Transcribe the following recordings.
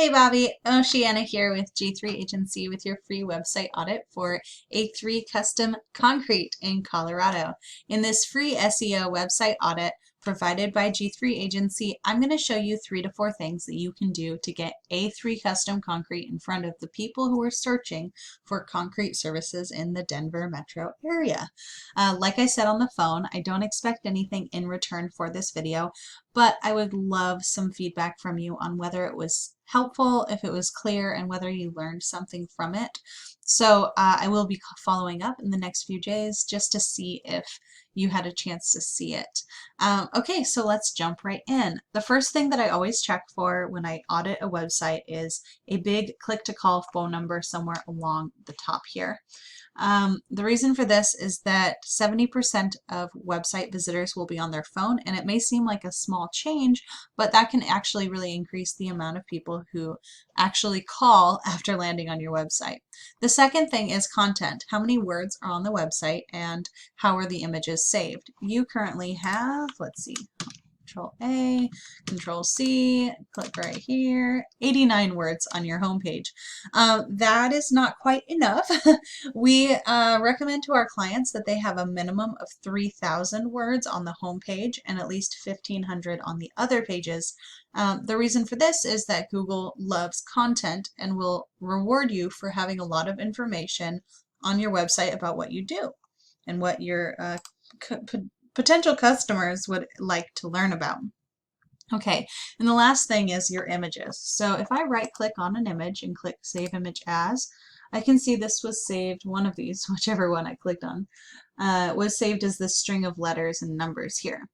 Hey Bobby, Oceana here with G3 Agency with your free website audit for A3 Custom Concrete in Colorado. In this free SEO website audit provided by G3 Agency, I'm going to show you 3 to 4 things that you can do to get A3 Custom Concrete in front of the people who are searching for concrete services in the Denver metro area. Like I said on the phone, I don't expect anything in return for this video, but I would love some feedback from you on whether it was helpful, if it was clear, and whether you learned something from it. So I will be following up in the next few days just to see if you had a chance to see it. Okay, so let's jump right in. The first thing that I always check for when I audit a website is a big click to call phone number somewhere along the top here. The reason for this is that 70% of website visitors will be on their phone, and it may seem like a small change, but that can actually really increase the amount of people who actually call after landing on your website. The second thing is content. How many words are on the website and how are the images saved? You currently have, let's see, Control A, Control C, click right here, 89 words on your homepage. That is not quite enough. We recommend to our clients that they have a minimum of 3,000 words on the homepage and at least 1,500 on the other pages. The reason for this is that Google loves content and will reward you for having a lot of information on your website about what you do and what your potential customers would like to learn about. Okay, and the last thing is your images. So if I right click on an image and click Save Image As, I can see this was saved, one of these, whichever one I clicked on, was saved as this string of letters and numbers here.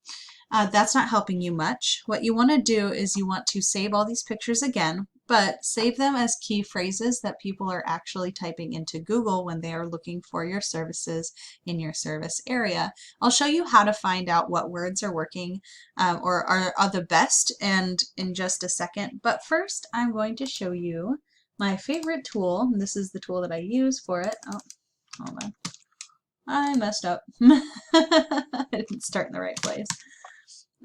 That's not helping you much. What you want to do is you want to save all these pictures again, but save them as key phrases that people are actually typing into Google when they are looking for your services in your service area. I'll show you how to find out what words are working or are the best and in just a second. But first, I'm going to show you my favorite tool. This is the tool that I use for it. Oh, hold on. I messed up. I didn't start in the right place.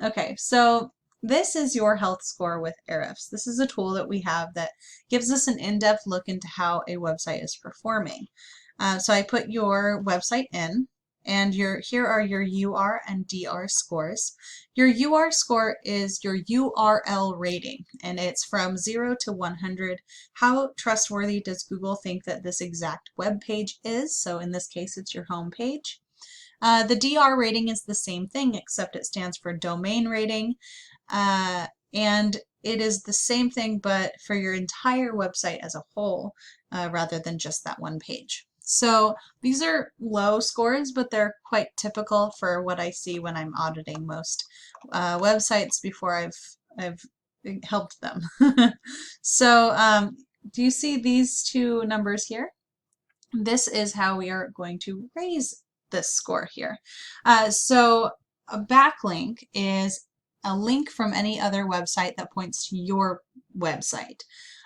Okay, so this is your health score with Ahrefs. This is a tool that we have that gives us an in-depth look into how a website is performing. So I put your website in, and here are your UR and DR scores. Your UR score is your URL rating, and it's from 0 to 100. How trustworthy does Google think that this exact web page is? So in this case, it's your home page. The DR rating is the same thing, except it stands for domain rating, and it is the same thing but for your entire website as a whole rather than just that one page. So these are low scores, but they're quite typical for what I see when I'm auditing most websites before I've helped them. So do you see these two numbers here? This is how we are going to raise this score here. So a backlink is a link from any other website that points to your website.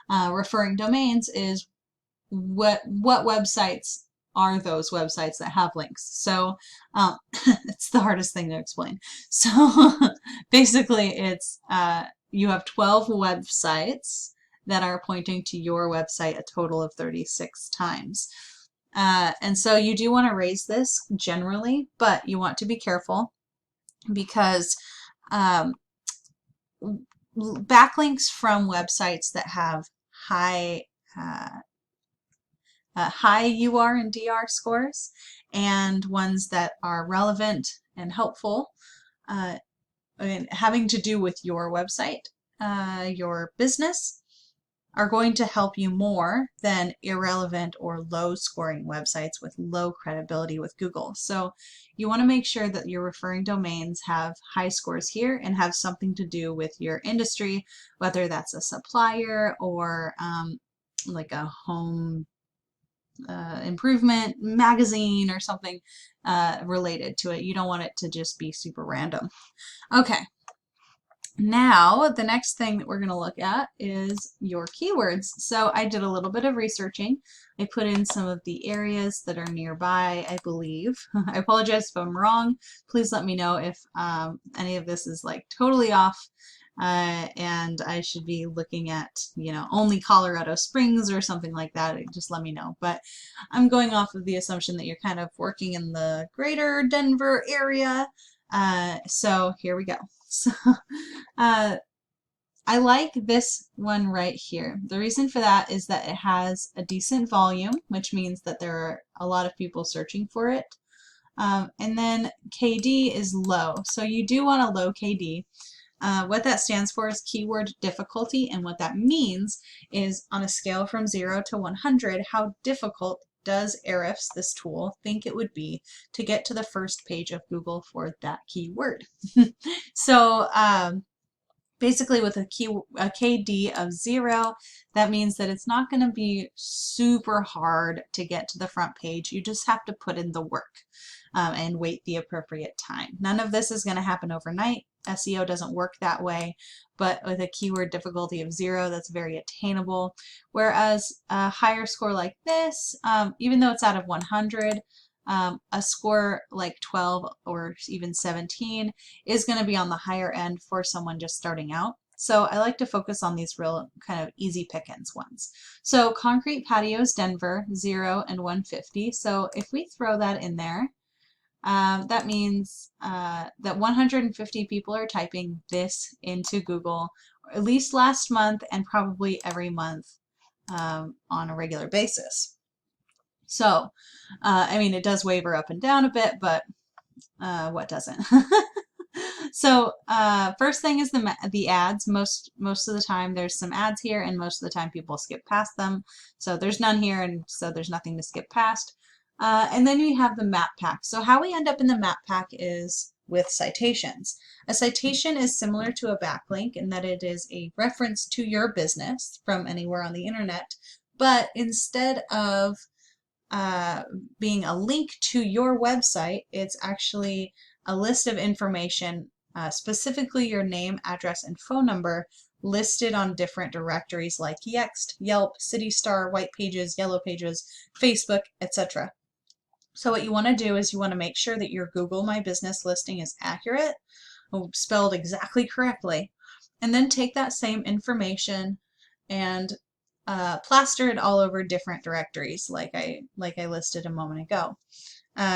Referring domains is what websites are those websites that have links. So it's the hardest thing to explain. So basically it's you have 12 websites that are pointing to your website a total of 36 times. And so you do want to raise this generally, but you want to be careful because backlinks from websites that have high UR and DR scores and ones that are relevant and helpful, having to do with your website, your business, are going to help you more than irrelevant or low scoring websites with low credibility with Google. So you want to make sure that your referring domains have high scores here and have something to do with your industry, whether that's a supplier or like a home improvement magazine or something related to it. You don't want it to just be super random. Okay. Now, the next thing that we're going to look at is your keywords. So I did a little bit of researching. I put in some of the areas that are nearby, I believe. I apologize if I'm wrong. Please let me know if any of this is like totally off. and I should be looking at, only Colorado Springs or something like that. Just let me know. But I'm going off of the assumption that you're kind of working in the greater Denver area. So here we go. So, I like this one right here. The reason for that is that it has a decent volume, which means that there are a lot of people searching for it. And then KD is low. So you do want a low KD. What that stands for is keyword difficulty, and what that means is on a scale from 0 to 100, how difficult does Ahrefs, this tool, think it would be to get to the first page of Google for that keyword? So basically with a KD of 0, that means that it's not going to be super hard to get to the front page. You just have to put in the work and wait the appropriate time. None of this is going to happen overnight. SEO doesn't work that way, but with a keyword difficulty of 0, that's very attainable. Whereas a higher score like this, even though it's out of 100, a score like 12 or even 17 is going to be on the higher end for someone just starting out. So I like to focus on these real kind of easy pickings ones. So concrete patios, Denver, 0 and 150. So if we throw that in there, that means that 150 people are typing this into Google, at least last month and probably every month on a regular basis. So, I mean, it does waver up and down a bit, but what doesn't? So first thing is the ads. Most of the time there's some ads here, and most of the time people skip past them. So there's none here, and so there's nothing to skip past. And then we have the map pack. So how we end up in the map pack is with citations. A citation is similar to a backlink in that it is a reference to your business from anywhere on the internet, but instead of being a link to your website, it's actually a list of information, specifically your name, address, and phone number, listed on different directories like Yext, Yelp, CityStar, White Pages, Yellow Pages, Facebook, etc. So what you want to do is you want to make sure that your Google My Business listing is accurate, spelled exactly correctly, and then take that same information and plaster it all over different directories like I listed a moment ago.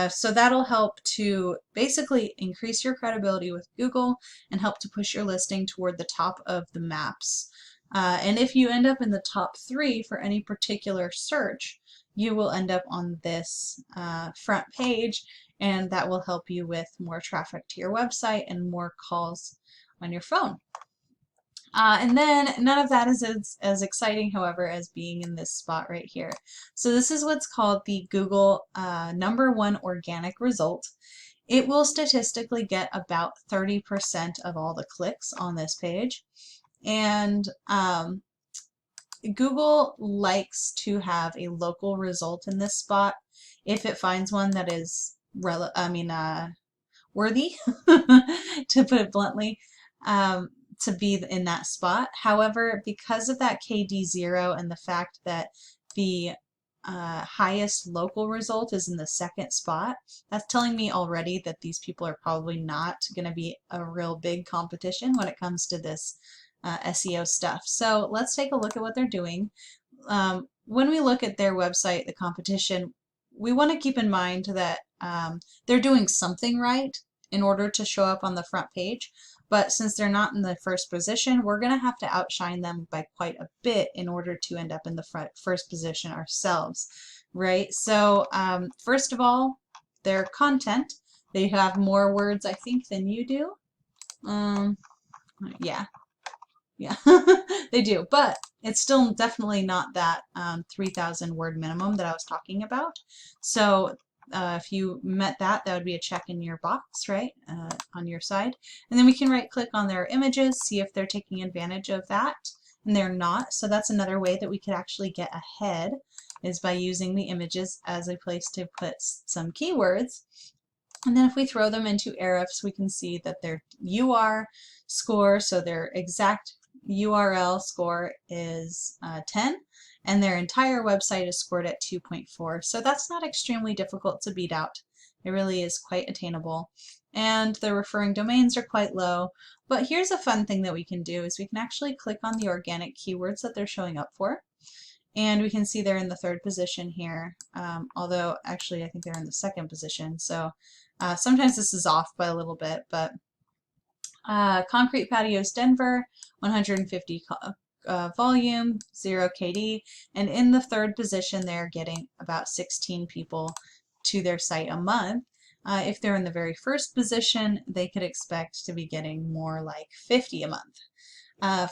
So that'll help to basically increase your credibility with Google and help to push your listing toward the top of the maps. And if you end up in the top 3 for any particular search, you will end up on this front page, and that will help you with more traffic to your website and more calls on your phone. And then none of that is as exciting, however, as being in this spot right here. So this is what's called the Google #1 organic result. It will statistically get about 30% of all the clicks on this page. And Google likes to have a local result in this spot if it finds one that is worthy, to put it bluntly, to be in that spot. However, because of that KD 0 and the fact that the highest local result is in the second spot, that's telling me already that these people are probably not going to be a real big competition when it comes to this SEO stuff. So let's take a look at what they're doing. When we look at their website, the competition, we want to keep in mind that they're doing something right in order to show up on the front page. But since they're not in the first position, we're going to have to outshine them by quite a bit in order to end up in the first position ourselves, right? So first of all, their content, they have more words, I think, than you do. Yeah, they do, but it's still definitely not that 3,000 word minimum that I was talking about. So if you met that, that would be a check in your box, right, on your side. And then we can right click on their images, see if they're taking advantage of that, and they're not. So that's another way that we could actually get ahead, is by using the images as a place to put some keywords. And then if we throw them into Ahrefs, we can see that their UR score, so their exact URL score is 10, and their entire website is scored at 2.4. So that's not extremely difficult to beat out It really is quite attainable. And the referring domains are quite low. But here's a fun thing that we can do is we can actually click on the organic keywords that they're showing up for. And we can see they're in the 3rd position here, although actually I think they're in the 2nd position. So sometimes this is off by a little bit, but concrete patios Denver, 150 volume, 0 KD, and in the 3rd position they're getting about 16 people to their site a month. If they're in the very 1st position, they could expect to be getting more like 50 a month.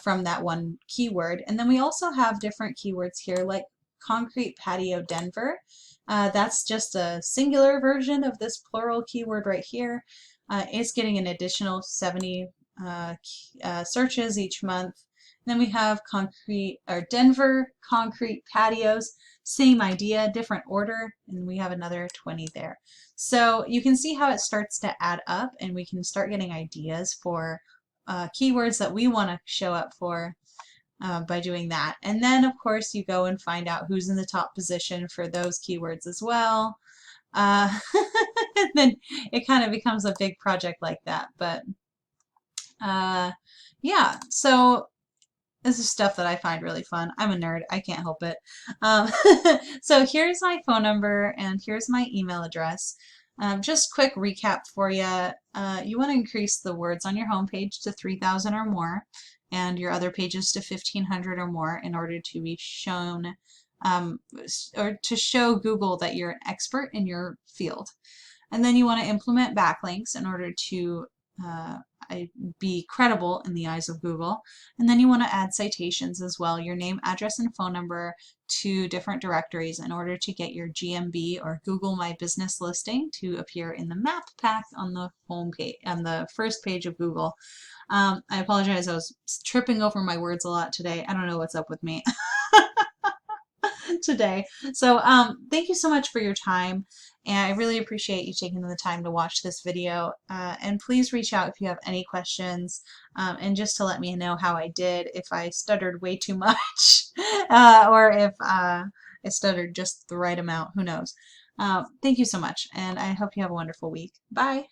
From that one keyword. And then we also have different keywords here like concrete patio Denver. That's just a singular version of this plural keyword right here. It's getting an additional 70 searches each month. And then we have concrete or Denver concrete patios, same idea, different order, and we have another 20 there. So you can see how it starts to add up, and we can start getting ideas for keywords that we want to show up for by doing that. And then of course you go and find out who's in the top position for those keywords as well. And then it kind of becomes a big project like that. But yeah, so this is stuff that I find really fun. I'm a nerd. I can't help it. So here's my phone number and here's my email address. Just quick recap for you. You want to increase the words on your homepage to 3,000 or more and your other pages to 1,500 or more in order to be shown or to show Google that you're an expert in your field. And then you want to implement backlinks in order to be credible in the eyes of Google. And then you want to add citations as well, your name, address, and phone number to different directories in order to get your GMB or Google My Business listing to appear in the map pack on the home page, on the 1st page of Google. I apologize, I was tripping over my words a lot today. I don't know what's up with me today. So thank you so much for your time, and I really appreciate you taking the time to watch this video. And please reach out if you have any questions, and just to let me know how I did, if I stuttered way too much or if I stuttered just the right amount, who knows. Thank you so much, and I hope you have a wonderful week. Bye!